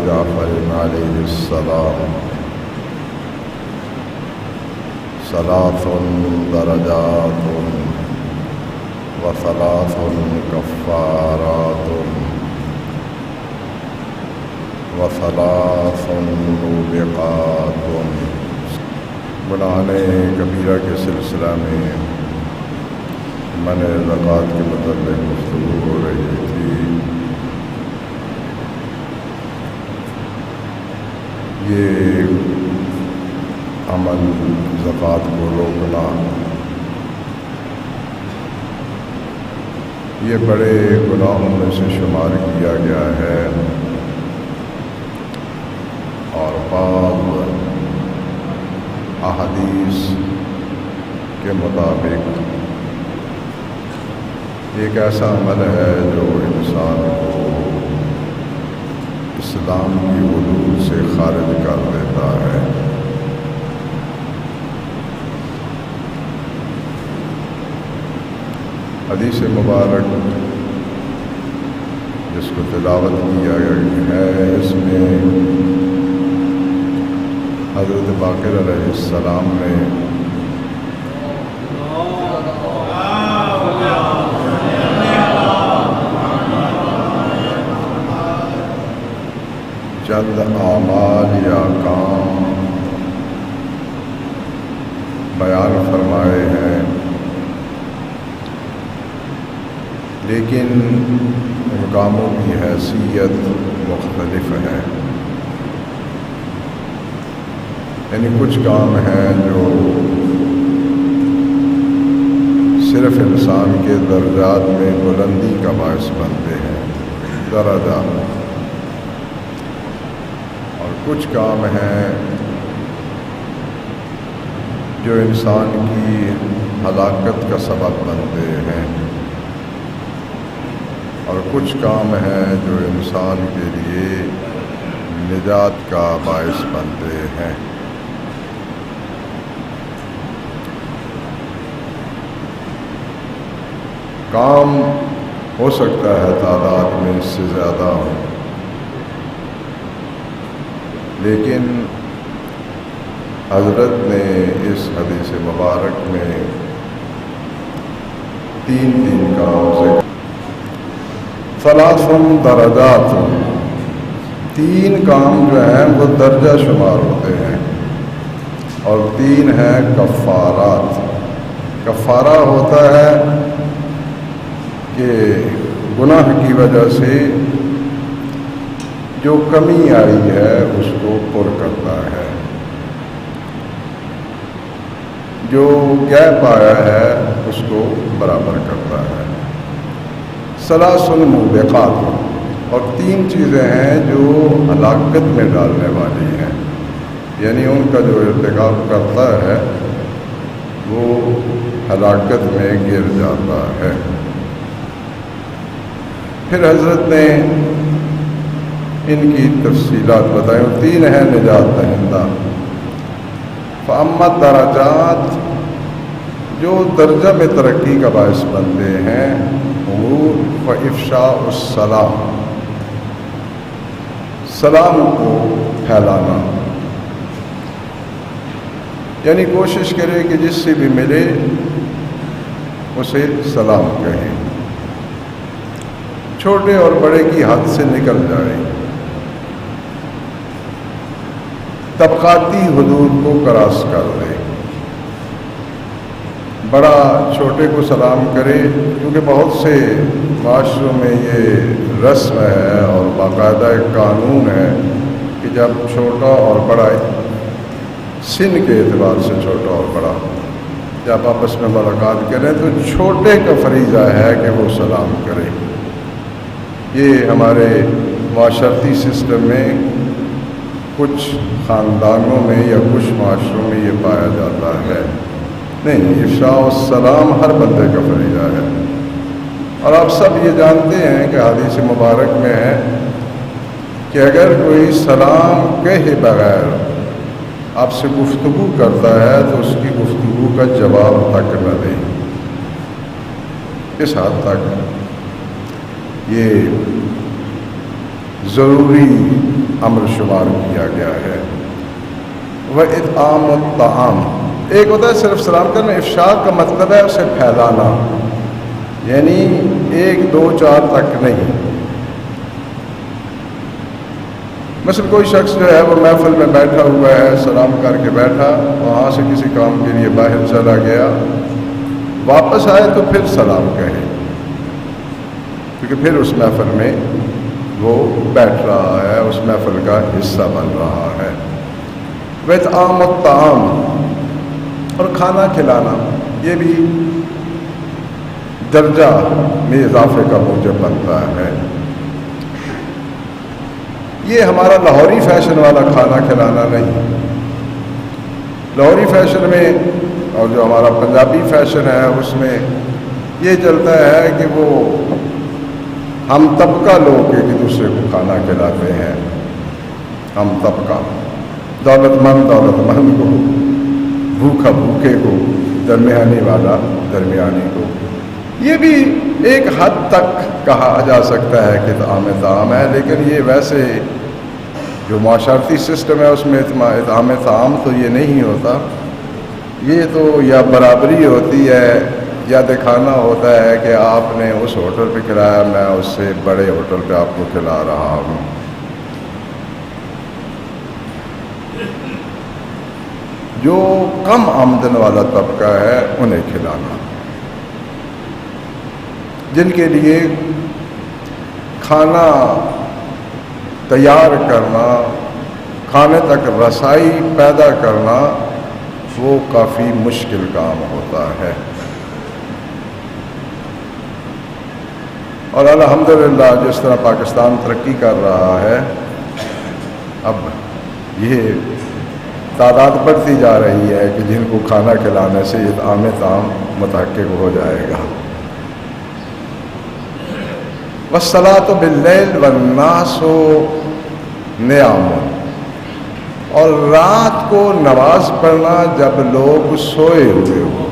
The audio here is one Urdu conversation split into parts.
جعفر علیہ السلام ثلاث درجات وثلاث کفارات وثلاث موبقات۔ گناہ کبیرہ کے سلسلہ میں منع زکوٰۃ کے متعلق گفتگو ہو رہی تھی۔ یہ عمل زکوٰۃ کو روکنا یہ بڑے گناہوں میں سے شمار کیا گیا ہے، اور بعض احادیث کے مطابق ایک ایسا عمل ہے جو انسان کو اسلام کی حدود سے خارج کر دیتا ہے۔ حدیث مبارک جس کو تلاوت کیا گیا ہے، اس میں حضرت باقر علیہ السلام نے چند اعمال یا کام بیان فرمائے ہیں، لیکن ان کاموں کی حیثیت مختلف ہے۔ یعنی کچھ کام ہیں جو صرف انسان کے درجات میں بلندی کا باعث بنتے ہیں، درجہ، اور کچھ کام ہیں جو انسان کی ہلاکت کا سبب بنتے ہیں، اور کچھ کام ہیں جو انسان کے لیے نجات کا باعث بنتے ہیں۔ کام ہو سکتا ہے تعداد میں اس سے زیادہ ہو، لیکن حضرت نے اس حدیث مبارک میں تین کام سے ثلاث درجات، تین کام جو ہیں وہ درجہ شمار ہوتے ہیں، اور تین ہیں کفارات۔ کفارہ ہوتا ہے کہ گناہ کی وجہ سے جو کمی آئی ہے اس کو پر کرتا ہے، جو گیپ آیا ہے اس کو برابر کرتا ہے۔ ثلاث موبقات، اور تین چیزیں ہیں جو ہلاکت میں ڈالنے والی ہیں، یعنی ان کا جو ارتکاب کرتا ہے وہ ہلاکت میں گر جاتا ہے۔ پھر حضرت نے ان کی تفصیلات بتائیں، تین ہیں نجات دہندہ۔ فاما درجات، جو درجہ میں ترقی کا باعث بنتے ہیں، فافشاء السلام، سلام کو پھیلانا، یعنی کوشش کرے کہ جس سے بھی ملے اسے سلام کہیں، چھوٹے اور بڑے کی حد سے نکل جائے، طبقاتی حدود کو کراس کر دے، بڑا چھوٹے کو سلام کرے، کیونکہ بہت سے معاشروں میں یہ رسم ہے اور باقاعدہ ایک قانون ہے کہ جب چھوٹا اور بڑا سن کے اعتبار سے چھوٹا اور بڑا جب آپس میں ملاقات کریں تو چھوٹے کا فریضہ ہے کہ وہ سلام کرے۔ یہ ہمارے معاشرتی سسٹم میں کچھ خاندانوں میں یا کچھ معاشروں میں یہ پایا جاتا ہے، نہیں، افشاء السلام ہر بندے کا فریضہ ہے۔ اور آپ سب یہ جانتے ہیں کہ حدیث مبارک میں ہے کہ اگر کوئی سلام کہے بغیر آپ سے گفتگو کرتا ہے تو اس کی گفتگو کا جواب تک نہ دیں۔ اس حد تک یہ ضروری امر شمار کیا گیا ہے۔ وَإِطْعَامُ الطَّعَامِ، ایک ہوتا ہے صرف سلام کرنا، افشاء کا مطلب ہے اسے پھیلانا، یعنی 1 2 4 تک نہیں۔ مثلا کوئی شخص جو ہے وہ محفل میں بیٹھا ہوا ہے، سلام کر کے بیٹھا، وہاں سے کسی کام کے لیے باہر چلا گیا، واپس آئے تو پھر سلام کہے، کیونکہ پھر اس محفل میں وہ بیٹھ رہا ہے، اس محفل کا حصہ بن رہا ہے۔ وَإِطْعَامُ الطَّعَامِ، اور کھانا کھلانا، یہ بھی درجہ میں اضافے کا موجب بنتا ہے۔ یہ ہمارا لاہوری فیشن والا کھانا کھلانا نہیں۔ لاہوری فیشن میں اور جو ہمارا پنجابی فیشن ہے اس میں یہ چلتا ہے کہ وہ ہم طبقہ لوگ ایک دوسرے کو کھانا کھلاتے ہیں، ہم طبقہ، دولت مند کو، بھوکا بھوکے کو، درمیانی والا درمیانی کو۔ یہ بھی ایک حد تک کہا جا سکتا ہے کہ اطعام طعام ہے، لیکن یہ ویسے جو معاشرتی سسٹم ہے اس میں اطعام طعام تو یہ نہیں ہوتا، یہ تو یا برابری ہوتی ہے یا دکھانا ہوتا ہے کہ آپ نے اس ہوٹل پہ کھلایا، میں اس سے بڑے ہوٹل پہ آپ کو کھلا رہا ہوں۔ جو کم آمدن والا طبقہ ہے انہیں کھلانا، جن کے لیے کھانا تیار کرنا، کھانے تک رسائی پیدا کرنا وہ کافی مشکل کام ہوتا ہے۔ اور الحمدللہ جس طرح پاکستان ترقی کر رہا ہے، اب یہ تعداد بڑھتی جا رہی ہے کہ جن کو کھانا کھلانے سے اطعام طعام متحقق ہو جائے گا۔ وَالصَّلَاةُ بِاللَّيْلِ وَالنَّاسُ نِيَامٌ، اور رات کو نماز پڑھنا جب لوگ سوئے ہوئے ہوں،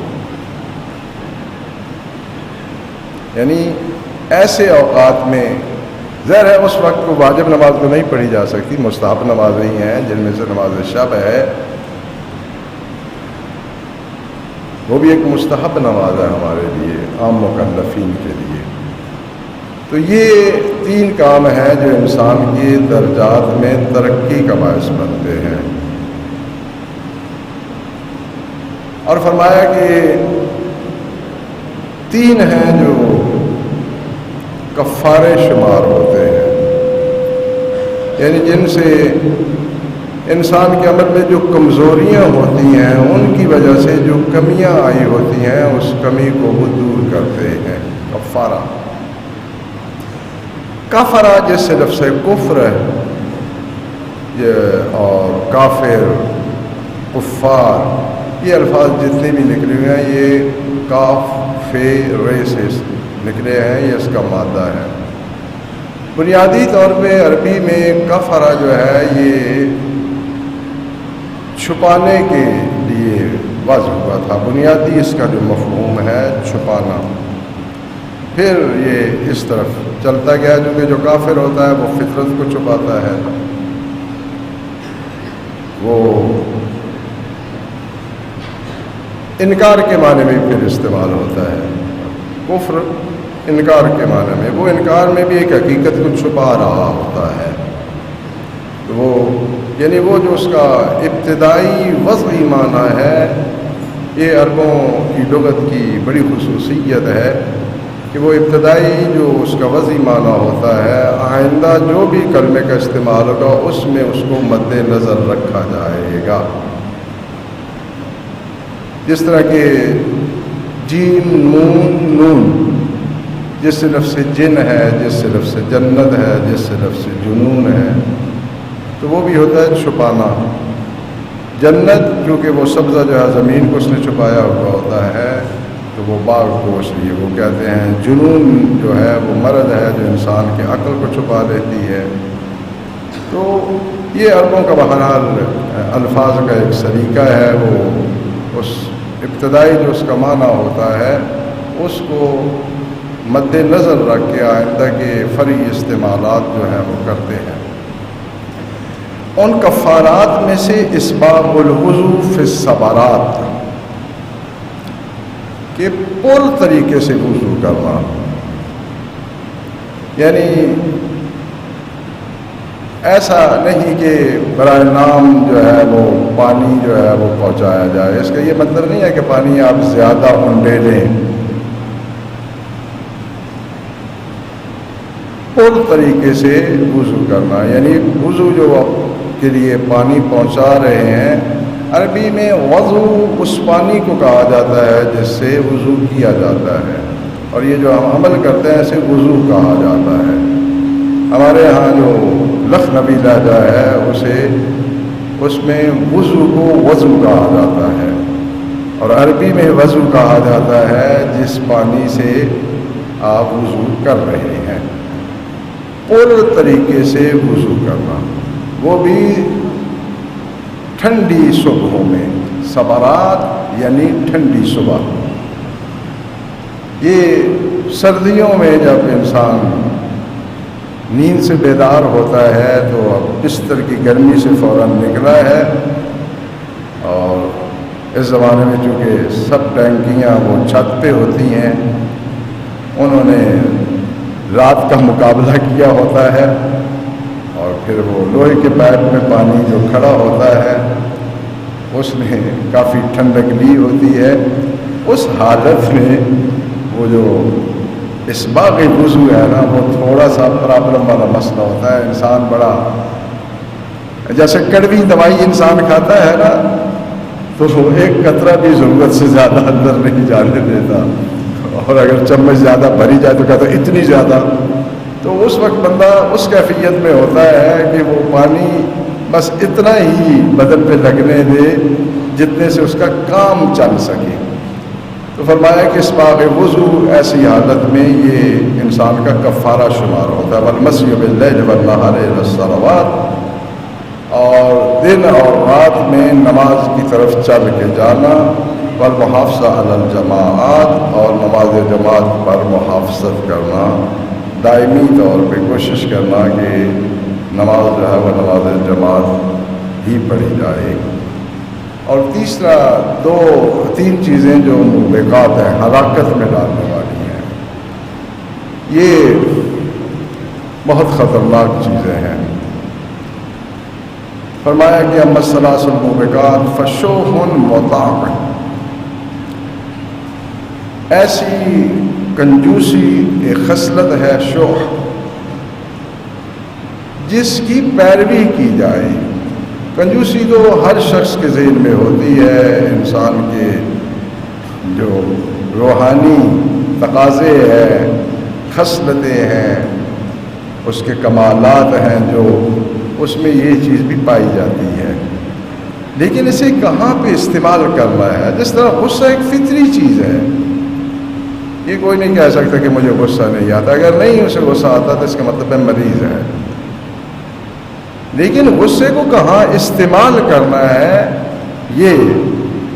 یعنی ایسے اوقات میں ظاہر ہے اس وقت کو واجب نماز تو نہیں پڑھی جا سکتی، مستحب نمازیں ہی ہیں، جن میں سے نماز شب ہے، وہ بھی ایک مستحب نماز ہے ہمارے لیے، عام مکلفین کے لیے۔ تو یہ 3 کام ہیں جو انسان کے درجات میں ترقی کا باعث بنتے ہیں۔ اور فرمایا کہ 3 ہیں جو کفارے شمار ہوتے ہیں، یعنی جن سے انسان کے عمل میں جو کمزوریاں ہوتی ہیں، ان کی وجہ سے جو کمیاں آئی ہوتی ہیں اس کمی کو وہ دور کرتے ہیں۔ کفارہ، کفرہ جس سے لفظ کفر ہے، اور کافر، کفار، یہ الفاظ جتنے بھی نکلے ہوئے ہیں یہ کاف فے رے سے نکلے ہیں، یہ اس کا مادہ ہے۔ بنیادی طور پہ عربی میں کفرہ جو ہے یہ چھپانے کے لیے واضح ہوا تھا، بنیادی اس کا جو مفہوم ہے چھپانا، پھر یہ اس طرف چلتا گیا، کیونکہ جو کافر ہوتا ہے وہ فطرت کو چھپاتا ہے، وہ انکار کے معنی میں پھر استعمال ہوتا ہے، کفر انکار کے معنی میں، وہ انکار میں بھی ایک حقیقت کو چھپا رہا ہوتا ہے، تو وہ یعنی وہ جو اس کا ابتدائی وضعی معنی ہے، یہ عربوں کی لغت کی بڑی خصوصیت ہے کہ وہ ابتدائی جو اس کا وضعی معنی ہوتا ہے، آئندہ جو بھی کلمے کا استعمال ہوگا اس میں اس کو مد نظر رکھا جائے گا۔ جس طرح کہ جیم نون نون، جس سے لفظ جن ہے، جس سے لفظ جنت ہے، جس سے لفظ جنون ہے، تو وہ بھی ہوتا ہے چھپانا۔ جنت کیونکہ وہ سبزہ جو ہے زمین کو اس نے چھپایا ہوا ہوتا ہے، تو وہ باغ کو اس لیے وہ کہتے ہیں۔ جنون جو ہے وہ مرض ہے جو انسان کے عقل کو چھپا لیتی ہے۔ تو یہ عربوں کا بہرحال الفاظ کا ایک سلیقہ ہے، وہ اس ابتدائی جو اس کا معنی ہوتا ہے اس کو مد نظر رکھ کے آئندہ کے فرعی استعمالات جو ہیں وہ کرتے ہیں۔ ان کفارات میں سے اسباغ الوضو فی الصبرات، کہ پر طریقے سے وضو کرنا، یعنی ایسا نہیں کہ برائے نام جو ہے وہ پانی جو ہے وہ پہنچایا جائے۔ اس کا یہ مطلب نہیں ہے کہ پانی آپ زیادہ انڈے لیں، پر طریقے سے وضو کرنا، یعنی وضو جو کے لیے پانی پہنچا رہے ہیں، عربی میں وضو اس پانی کو کہا جاتا ہے جس سے وضو کیا جاتا ہے، اور یہ جو ہم عمل کرتے ہیں اسے وضو کہا جاتا ہے۔ ہمارے ہاں جو لکھنوی لہجہ ہے اس میں وضو کو وضو کہا جاتا ہے، اور عربی میں وضو کہا جاتا ہے جس پانی سے آپ وضو کر رہے ہیں۔ پورے طریقے سے وضو کرنا، وہ بھی ٹھنڈی صبحوں میں، صبرات یعنی ٹھنڈی صبح۔ یہ سردیوں میں جب انسان نیند سے بیدار ہوتا ہے تو اب بستر کی گرمی سے فوراً نکلا ہے، اور اس زمانے میں چونکہ سب ٹینکیاں وہ چھت پہ ہوتی ہیں، انہوں نے رات کا مقابلہ کیا ہوتا ہے، اور پھر وہ لوہے کے پائپ میں پانی جو کھڑا ہوتا ہے اس نے کافی ٹھنڈک لی ہوتی ہے۔ اس حالت میں وہ جو اسباغ وضو ہے نا، وہ تھوڑا سا پرابلم والا مسئلہ ہوتا ہے۔ انسان بڑا، جیسے کڑوی دوائی انسان کھاتا ہے نا، تو وہ ایک قطرہ بھی ضرورت سے زیادہ اندر نہیں جانے دیتا، اور اگر چمچ زیادہ بھری جائے تو کہتا ہے اتنی زیادہ، تو اس وقت بندہ اس کیفیت میں ہوتا ہے کہ وہ پانی بس اتنا ہی بدن پہ لگنے دے جتنے سے اس کا کام چل سکے۔ تو فرمایا کہ اسباغ وضو ایسی حالت میں یہ انسان کا کفارہ شمار ہوتا ہے۔ والمسح باللیل والنہار الی الصلوات، اور دن اور رات میں نماز کی طرف چل کے جانا، والمحافظہ علی الجماعات، اور نماز جماعت پر محافظت کرنا، دائمی طور پہ کوشش کرنا کہ نماز جو ہے وہ نماز جماعت ہی پڑھی جائے۔ اور تیسرا تین چیزیں جو موبقات ہیں، ہلاکت میں ڈالنے والی ہیں، یہ بہت خطرناک چیزیں ہیں۔ فرمایا کہ اما الثلاث الموبقات فشوح مطاع، ایسی کنجوسی ایک خصلت ہے شوح، جس کی پیروی کی جائے۔ کنجوسی تو ہر شخص کے ذہن میں ہوتی ہے، انسان کے جو روحانی تقاضے ہیں، خصلتیں ہیں، اس کے کمالات ہیں، جو اس میں یہ چیز بھی پائی جاتی ہے، لیکن اسے کہاں پہ استعمال کرنا ہے؟ جس طرح غصہ ایک فطری چیز ہے، یہ کوئی نہیں کہہ سکتا کہ مجھے غصہ نہیں آتا، اگر نہیں اسے غصہ آتا تو اس کا مطلب ہے مریض ہے۔ لیکن غصے کو کہاں استعمال کرنا ہے، یہ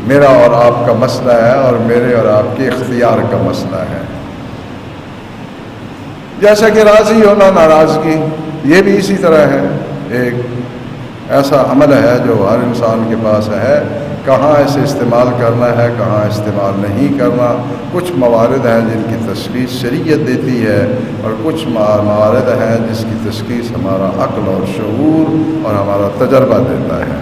میرا اور آپ کا مسئلہ ہے، اور میرے اور آپ کے اختیار کا مسئلہ ہے۔ جیسا کہ راضی ہونا، ناراضگی، یہ بھی اسی طرح ہے، ایک ایسا عمل ہے جو ہر انسان کے پاس ہے، کہاں اسے استعمال کرنا ہے، کہاں استعمال نہیں کرنا۔ کچھ موارد ہیں جن کی تشخیص شریعت دیتی ہے، اور کچھ موارد ہیں جس کی تشخیص ہمارا عقل اور شعور اور ہمارا تجربہ دیتا ہے۔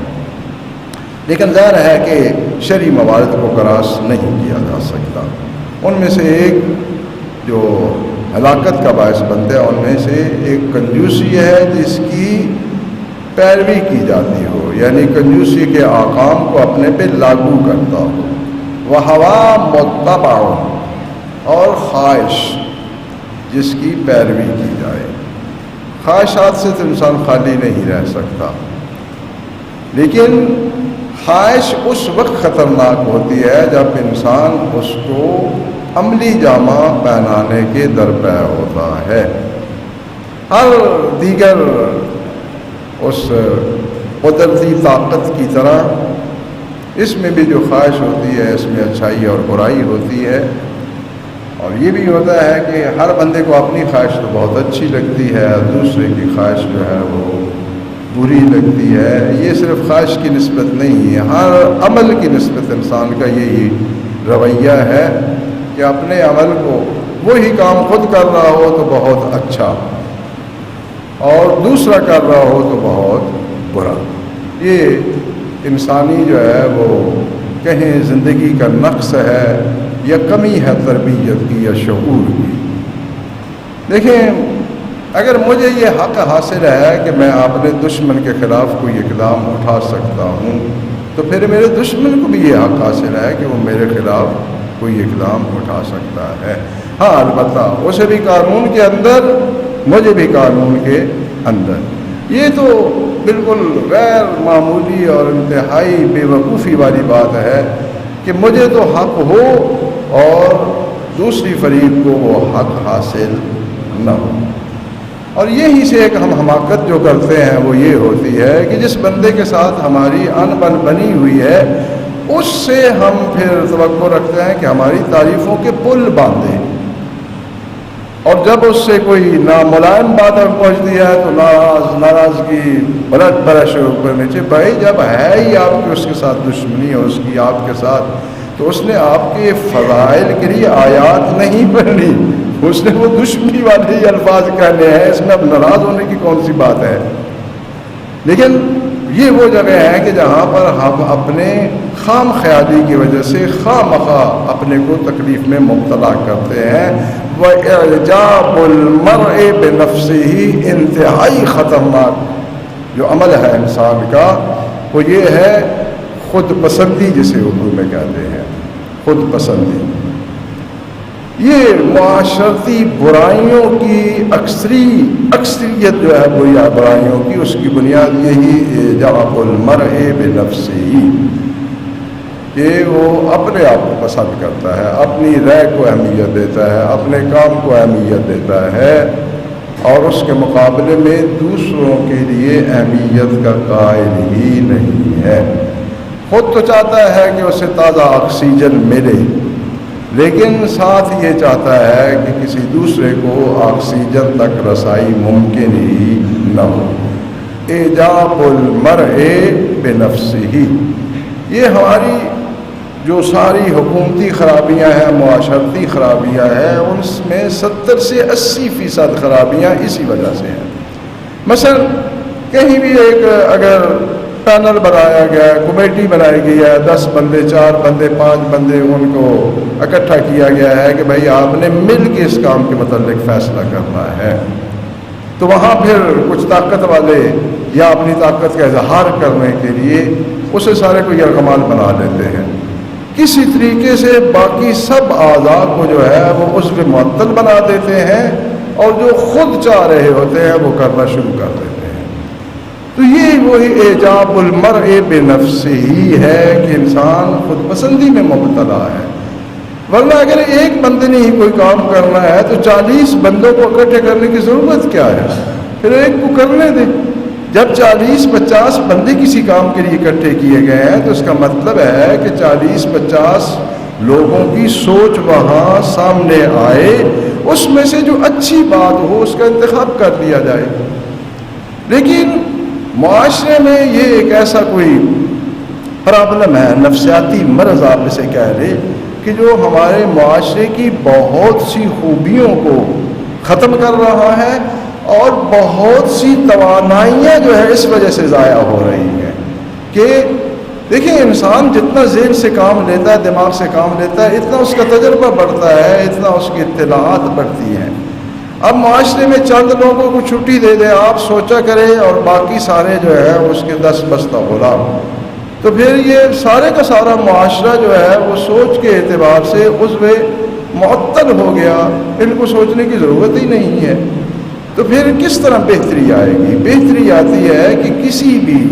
لیکن ظاہر ہے کہ شرعی موارد کو کراس نہیں کیا جا سکتا۔ ان میں سے ایک جو ہلاکت کا باعث بنتے ہیں، ان میں سے ایک کنجوسی ہے جس کی پیروی کی جاتی ہو، یعنی کنجوسی کے احکام کو اپنے پہ لاگو کرتا ہو۔ وہوا متبع، اور خواہش جس کی پیروی کی جائے۔ خواہشات سے تو انسان خالی نہیں رہ سکتا، لیکن خواہش اس وقت خطرناک ہوتی ہے جب انسان اس کو عملی جامہ پہنانے کے درپے ہوتا ہے۔ ہر دیگر اس قدرتی طاقت کی طرح اس میں بھی جو خواہش ہوتی ہے، اس میں اچھائی اور برائی ہوتی ہے، اور یہ بھی ہوتا ہے کہ ہر بندے کو اپنی خواہش تو بہت اچھی لگتی ہے، دوسرے کی خواہش جو ہے وہ بری لگتی ہے۔ یہ صرف خواہش کی نسبت نہیں ہے، ہر عمل کی نسبت انسان کا یہی رویہ ہے کہ اپنے عمل کو، وہی کام خود کر رہا ہو تو بہت اچھا اور دوسرا کر رہا ہو تو بہت برا۔ یہ انسانی جو ہے وہ کہیں زندگی کا نقص ہے یا کمی ہے تربیت کی یا شعور کی۔ دیکھیں، اگر مجھے یہ حق حاصل ہے کہ میں اپنے دشمن کے خلاف کوئی اقدام اٹھا سکتا ہوں، تو پھر میرے دشمن کو بھی یہ حق حاصل ہے کہ وہ میرے خلاف کوئی اقدام اٹھا سکتا ہے۔ ہاں، البتہ اسے بھی قانون کے اندر، مجھے بھی قانون کے اندر۔ یہ تو بالکل غیر معمولی اور انتہائی بے وقوفی والی بات ہے کہ مجھے تو حق ہو اور دوسری فریق کو وہ حق حاصل نہ ہو۔ اور یہی سے ایک ہم حماقت جو کرتے ہیں وہ یہ ہوتی ہے کہ جس بندے کے ساتھ ہماری ان بن بنی ہوئی ہے اس سے ہم پھر توقع رکھتے ہیں کہ ہماری تعریفوں کے پل باندھے، اور جب اس سے کوئی ناملائم بات پہنچتی ہے تو ناراضگی بلٹ برش اوپر نیچے۔ بھائی، جب ہے ہی آپ کی اس کے ساتھ دشمنی اور اس کی آپ کے ساتھ، تو اس نے آپ کے فضائل کے لیے آیات نہیں پڑھنی، اس نے وہ دشمنی والے ہی الفاظ کہنے ہیں، اس میں اب ناراض ہونے کی کون سی بات ہے؟ لیکن یہ وہ جگہ ہے کہ جہاں پر ہم اپنے خام خیالی کی وجہ سے خواہ مخواہ اپنے کو تکلیف میں مبتلا کرتے ہیں۔ وَإِعْجَابُ الْمَرْءِ بِنَفْسِهِ، انتہائی خطرناک جو عمل ہے انسان کا وہ یہ ہے خود پسندی، جسے اردو میں کہتے ہیں خود پسندی۔ یہ معاشرتی برائیوں کی اکثریت جو ہے برائیوں کی، اس کی بنیاد یہی اعجاب المرء بنفسہ، کہ وہ اپنے آپ کو پسند کرتا ہے، اپنی رائے کو اہمیت دیتا ہے، اپنے کام کو اہمیت دیتا ہے، اور اس کے مقابلے میں دوسروں کے لیے اہمیت کا قائل ہی نہیں ہے۔ خود تو چاہتا ہے کہ اسے تازہ آکسیجن ملے، لیکن ساتھ یہ چاہتا ہے کہ کسی دوسرے کو آکسیجن تک رسائی ممکن ہی نہ ہو۔ اعجاب المرء بنفسہ، یہ ہماری جو ساری حکومتی خرابیاں ہیں، معاشرتی خرابیاں ہیں، ان میں 70 سے 80% خرابیاں اسی وجہ سے ہیں۔ مثلا کہیں بھی ایک اگر پینل بنایا گیا ہے، کمیٹی بنائی گئی ہے، 10 بندے، 4 بندے، 5 بندے، ان کو اکٹھا کیا گیا ہے کہ بھائی آپ نے مل کے اس کام کے متعلق فیصلہ کرنا ہے، تو وہاں پھر کچھ طاقت والے یا اپنی طاقت کا اظہار کرنے کے لیے اسے سارے کو یرغمال بنا لیتے ہیں، کسی طریقے سے باقی سب اعضاء کو جو ہے وہ عضو معطل بنا دیتے ہیں، اور جو خود چاہ رہے ہوتے ہیں وہ کرنا شروع کر دیتے ہیں۔ تو یہ وہی اعجاب المرء بنفسہ ہی ہے کہ انسان خود پسندی میں مبتلا ہے۔ ورنہ اگر ایک بندے نے ہی کوئی کام کرنا ہے تو 40 بندوں کو اکٹھے کرنے کی ضرورت کیا ہے؟ پھر ایک کو کرنے دیں۔ جب 40-50 بندے کسی کام کے لیے اکٹھے کیے گئے ہیں تو اس کا مطلب ہے کہ 40-50 لوگوں کی سوچ وہاں سامنے آئے، اس میں سے جو اچھی بات ہو اس کا انتخاب کر لیا جائے۔ لیکن معاشرے میں یہ ایک ایسا کوئی پرابلم ہے، نفسیاتی مرض آپ اسے کہہ لیں، کہ جو ہمارے معاشرے کی بہت سی خوبیوں کو ختم کر رہا ہے، اور بہت سی توانائیاں جو ہے اس وجہ سے ضائع ہو رہی ہیں۔ کہ دیکھیں، انسان جتنا ذہن سے کام لیتا ہے، دماغ سے کام لیتا ہے، اتنا اس کا تجربہ بڑھتا ہے، اتنا اس کی اطلاعات بڑھتی ہیں۔ اب معاشرے میں چند لوگوں کو چھٹی دے دیں، آپ سوچا کریں، اور باقی سارے جو ہے اس کے 10 بستہ غلام، تو پھر یہ سارے کا سارا معاشرہ جو ہے وہ سوچ کے اعتبار سے عضو معطل ہو گیا، ان کو سوچنے کی ضرورت ہی نہیں ہے۔ تو پھر کس طرح بہتری آئے گی؟ بہتری آتی ہے کہ کسی بھی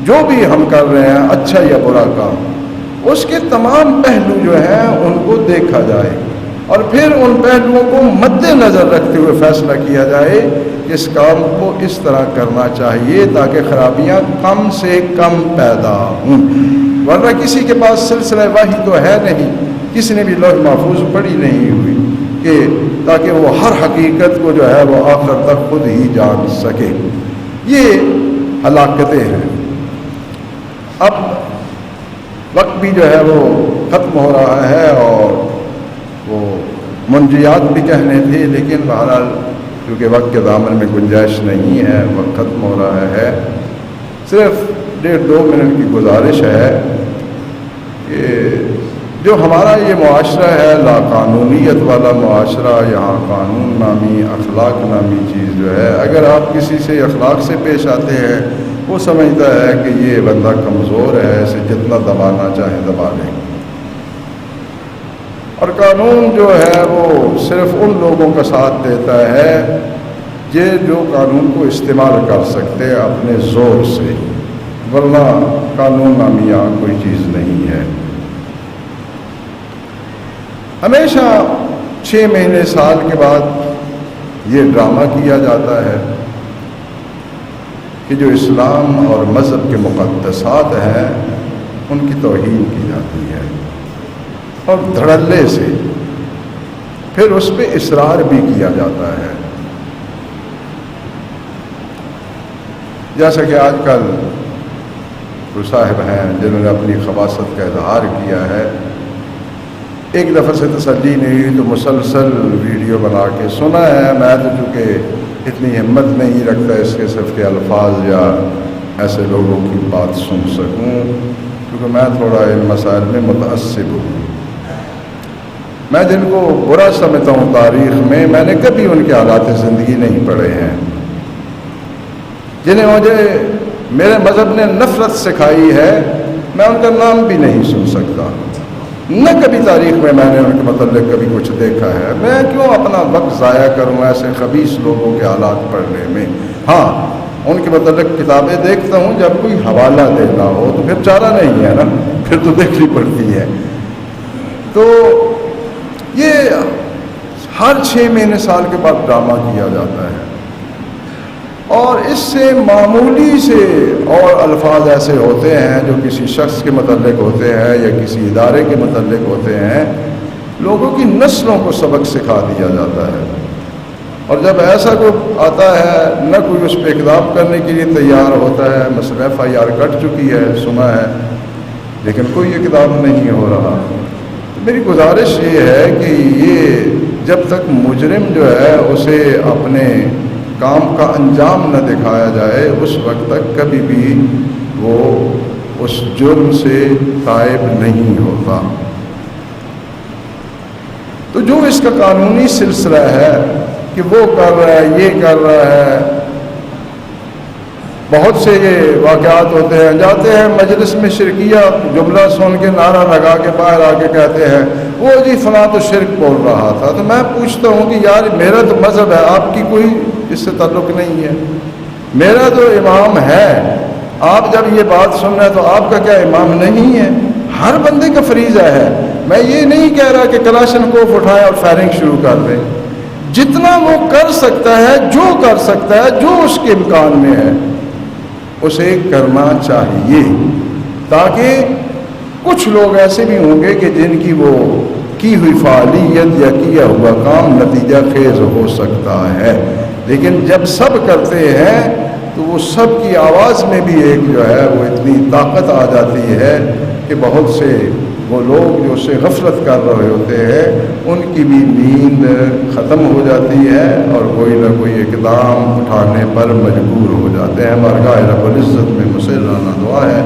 جو بھی ہم کر رہے ہیں، اچھا یا برا کام، اس کے تمام پہلو جو ہیں ان کو دیکھا جائے، اور پھر ان پہلوؤں کو مد نظر رکھتے ہوئے فیصلہ کیا جائے کہ اس کام کو اس طرح کرنا چاہیے تاکہ خرابیاں کم سے کم پیدا ہوں۔ ورنہ کسی کے پاس سلسلہ واحد تو ہے نہیں، کسی نے بھی لوح محفوظ پڑھی نہیں ہوئی کہ تاکہ وہ ہر حقیقت کو جو ہے وہ آخر تک خود ہی جان سکے. یہ ہلاکتیں ہیں. اب وقت بھی جو ہے وہ ختم ہو رہا ہے اور وہ منجیات بھی کہنے تھے، لیکن بہرحال کیونکہ وقت کے دامن میں گنجائش نہیں ہے، وقت ختم ہو رہا ہے. صرف 1.5-2 منٹ کی گزارش ہے کہ جو ہمارا یہ معاشرہ ہے لا قانونیت والا معاشرہ، یہاں قانون نامی اخلاق نامی چیز جو ہے، اگر آپ کسی سے اخلاق سے پیش آتے ہیں وہ سمجھتا ہے کہ یہ بندہ کمزور ہے، اسے جتنا دبانا چاہے دبا لیں. اور قانون جو ہے وہ صرف ان لوگوں کا ساتھ دیتا ہے جو قانون کو استعمال کر سکتے اپنے زور سے، ورنہ قانون نامی یہاں کوئی چیز نہیں ہے. ہمیشہ 6 مہینے سال کے بعد یہ ڈرامہ کیا جاتا ہے کہ جو اسلام اور مذہب کے مقدسات ہیں ان کی توہین کی جاتی ہے، اور دھڑلے سے پھر اس پہ اصرار بھی کیا جاتا ہے. جیسا کہ آج کل کوئی صاحب ہیں جنہوں نے اپنی خباثت کا اظہار کیا ہے، ایک دفعہ سے تسلی نہیں ہوئی تو مسلسل ویڈیو بنا کے سنا ہے. میں تو چونکہ اتنی ہمت نہیں رکھتا اس کے صرف کے الفاظ یا ایسے لوگوں کی بات سن سکوں، کیونکہ میں تھوڑا ان مسائل میں متعصب ہوں. میں جن کو برا سمجھتا ہوں تاریخ میں نے کبھی ان کے حالات زندگی نہیں پڑھے ہیں. جنہیں مجھے میرے مذہب نے نفرت سکھائی ہے، میں ان کا نام بھی نہیں سن سکتا، نہ کبھی تاریخ میں نے ان کے متعلق کبھی کچھ دیکھا ہے. میں کیوں اپنا وقت ضائع کروں ایسے خبیث لوگوں کے حالات پڑھنے میں. ہاں، ان کے متعلق کتابیں دیکھتا ہوں جب کوئی حوالہ دینا ہو تو پھر چارہ نہیں ہے نا، پھر تو دیکھنی پڑتی ہے. تو یہ ہر 6 مہینے سال کے بعد ڈرامہ کیا جاتا ہے، اور اس سے معمولی سے اور الفاظ ایسے ہوتے ہیں جو کسی شخص کے متعلق ہوتے ہیں یا کسی ادارے کے متعلق ہوتے ہیں، لوگوں کی نسلوں کو سبق سکھا دیا جاتا ہے. اور جب ایسا کوئی آتا ہے نہ کوئی اس پہ اقدام کرنے کے لیے تیار ہوتا ہے. مثلا FIR کٹ چکی ہے، سنا ہے، لیکن کوئی اقدام نہیں ہو رہا. میری گزارش یہ ہے کہ یہ جب تک مجرم جو ہے اسے اپنے کام کا انجام نہ دکھایا جائے اس وقت تک کبھی بھی وہ اس جرم سے تائب نہیں ہوتا. تو جو اس کا قانونی سلسلہ ہے کہ وہ کر رہا ہے، یہ کر رہا ہے، بہت سے یہ واقعات ہوتے ہیں. جاتے ہیں مجلس میں شرکیہ جملہ سن کے نعرہ لگا کے باہر آ کے کہتے ہیں وہ جی فلاں تو شرک بول رہا تھا. تو میں پوچھتا ہوں کہ یار میرا تو مذہب ہے، آپ کی کوئی اس سے تعلق نہیں ہے. میرا تو امام ہے، آپ جب یہ بات سن رہے ہیں تو آپ کا کیا امام نہیں ہے؟ ہر بندے کا فریضہ ہے. میں یہ نہیں کہہ رہا کہ کلاشن کوف اٹھائیں اور فائرنگ شروع کر دیں. جتنا وہ کر سکتا ہے، جو کر سکتا ہے، جو اس کے امکان میں ہے اسے کرنا چاہیے، تاکہ کچھ لوگ ایسے بھی ہوں گے کہ جن کی وہ کی ہوئی فعالیت یا کیا ہوا کام نتیجہ خیز ہو سکتا ہے. لیکن جب سب کرتے ہیں تو وہ سب کی آواز میں بھی ایک جو ہے وہ اتنی طاقت آ جاتی ہے کہ بہت سے وہ لوگ جو اسے غفلت کر رہے ہوتے ہیں ان کی بھی نیند ختم ہو جاتی ہے اور کوئی نہ کوئی اقدام اٹھانے پر مجبور ہو جاتے ہیں. بارگاہ رب العزت میں مسررانہ دعا ہے